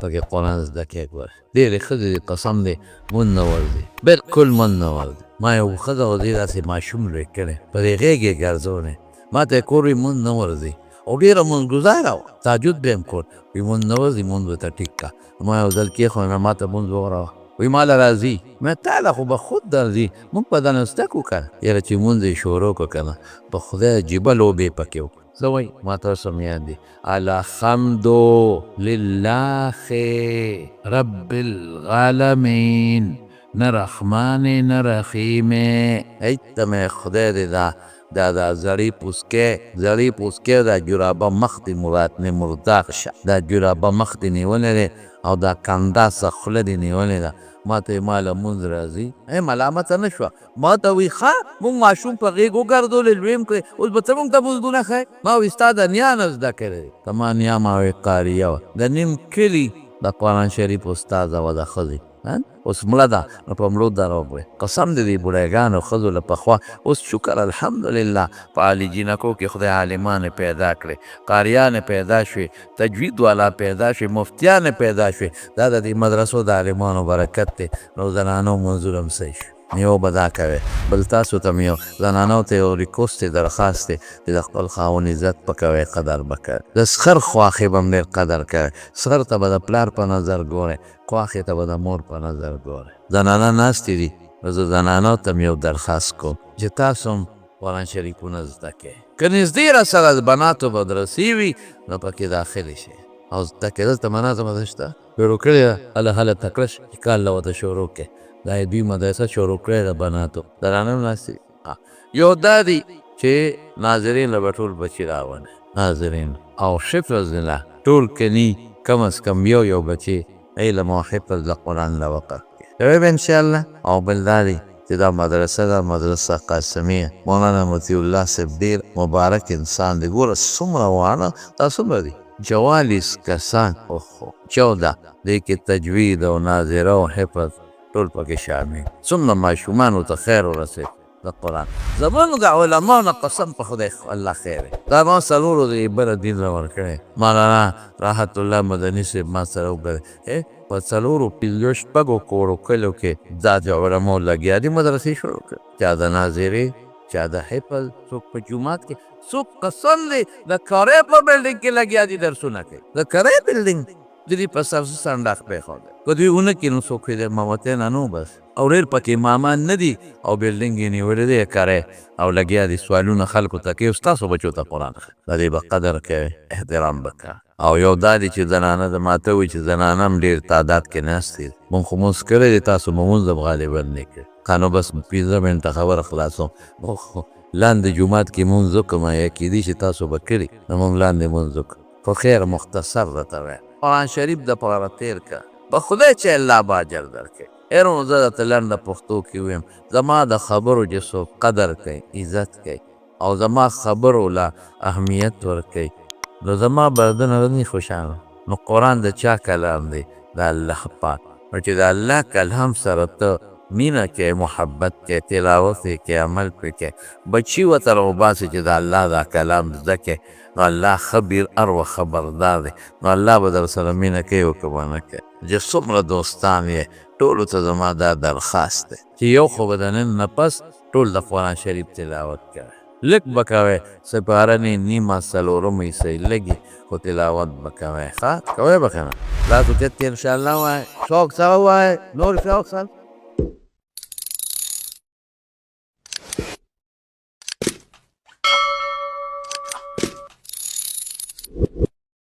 پکې قرآن زده کې ګوره ډېرې ښځې دي قسم دی مونځ نه ورځي بالکل مونځ نه ورځي ما یو ښځه وه دې داسې ماشوم لوی کړی په دې غېږ یې ګرځولی ما ته یې کور وي مونځ نه ورځي او ډېره مونځګزاره وه تهجد به یې هم کول وي مونځ نه ورځي مونځ ورته ټیک کړه ما یو ځل کېښوده ما ته مونځ وغوړوه وی ماله راځي مې تا له خو به خود درځي موږ په دنه زده کړو که نه یاره چې مونځ یې شروع کړو که نه په خدای عجیبه لوبې پکې وکړو څه وایي ما تاسو هم یاد دي الحمد لله رب العالمین نه رحمان نه رحیم ایته مې خدای دې دا زړی پوسکې دا جرابه مخ دې مراد نه مرداغ شه دا جرابه مخ دې نیولې دی او دا کنداسه خوله دې نیولې ده ما ته یې ماله مونځ راځي ملامته نه شوه ما ته وی ښه مونږ ماشوم په غېږ وګرځولې لویم کړې اوس به ته مونږ ته مونځونه ښایې ما وی ستا د نیا نه زده کړی دی ته ما نیا ما وی قاریه وه د نیم کلي د قرآن شریف استاذه وه د ښځې اوس مړه ده نو په مړو دره وګورئ قسم د دې بوډاګانو ښځو له پخوا اوس شکر الحمدلله په عالي جینکو کې خدای عالمانې پیدا کړې قاریانې پیدا شوې تجوید والا پیدا شوې مفتیانې پیدا شوې دا د دې مدرسو د عالمانو برکت دی نو زنانو منظور هم صحیح شو یو به دا کوي بل تاسو ته مې یو زنانو ته یو ریکوست دی درخواست دی چې د خپل خاوند عزت به کوئ قدر به کوئ د سخر خواښې به هم ډېر قدر کوئ سخر ته به د پلار په نظر ګورئ خواښې ته به د مور په نظر ګورئ زنانه ناستې دي زه زنانو ته مې یو درخواست کوم چې تاسو هم قرآن شریفونه زده کړئ که نږدې را سره د بناتو مدرسې وي نو پکې داخلې شئ او زده کړئ دلته مناظمه ده شته شروع کړې ده هله تکړه شي چې کال له ورته شروع کړئ دا یې دوی مدرسه شروع کړې ده بناتو زنانه هم ناستې یو دا دی چې ناظرین له به ټول بچي راونه ناظرین او حفظ نه ټول کني کم از کم یو بچي علم او حفظ د قرآن له وقر کوي انشاءالله او بل دا دی چې دا مدرسه ده مدرسه قاسمیه مولانا مطیع الله صاحب ډېر مبارک انسان دی ګوره څومره وانه دا څومره دي 44 کسان 14 دی کې تجوید او ناظره او حفظ ټول پکې شامل څومره ماشومانو ته خیر ورسېد د قرآن زمونږ د علماو نه قسم په خدای الله خیر دا ما څلورو د بره دین را ورکړی مولانا راحت الله مدني صاحب ما سره وکړی په څلورو پنځه شپږو کورو کلیو کې دا د علماو لګیا دي مدرسې شروع کړې چا د ناظرې چا د حفظ څوک په جومات کې څوک قسم دی د کرۍ په بلډینګ کې لګیا دي درسونه کوي د کرۍ بلډینګ د دې په سر سنډاخ پرېښودی که دوی ونه کړي نو څوک یې د مامتۍ نه نو بس او ډېر پکې مامان نه دي او بلډینګ یې نیولی دی کرۍ او لګیا دي سوالونه خلکو ته کوي ستاسو بچو ته قرآن ښه د دې به قدر کوي احترام به کوه او یو دا دی چې زنانه د ماته وایي چې زنانه هم ډېر تعداد کې ناست دي مونږ خو مونځ کړی دی تاسو به مونځ هم غالبا نه کړي ښه نو بس 15 منټه خبره خلاصوم لاندې جومات کې مونځ وکړم یا کېدای شي تاسو به کړي نو مونږ لاندې مونځ وکړو خو خیر مختصر درته وایم قرآن شریف د پاره تیر که په خدای چې الله به اجر درکړي نو زه درته لنډه پښتو کې ویم زما د خبرو چې څوک قدر کوي عزت کوي او زما خبرو له اهمیت ورکوي نو زما بردنه نه خوشحاله نو قرآن د چا کلام دی د الله پاک نو چې د الله کلام سره ته مینه کې محبت کې تلاوت کې عمل پرې کې بچي ورته راوباسي چې د الله دا کلام زده کې نو الله خبیر ارو خبردار دی نو الله به در سره مینه کوي او که به نه کوي چې څومره دوستان یې ټولو ته زما دا درخواست دی چې یو خو به د نن نه پس ټول د قرآن شریف تلاوت کوي لږ به کوئ سپارنې نیمه څلورمه حصې لږې خو تلاوت به کوئ ښه کوئ به که نه دا تو انشاءالله وایي شوق سره وایي نور شوق سره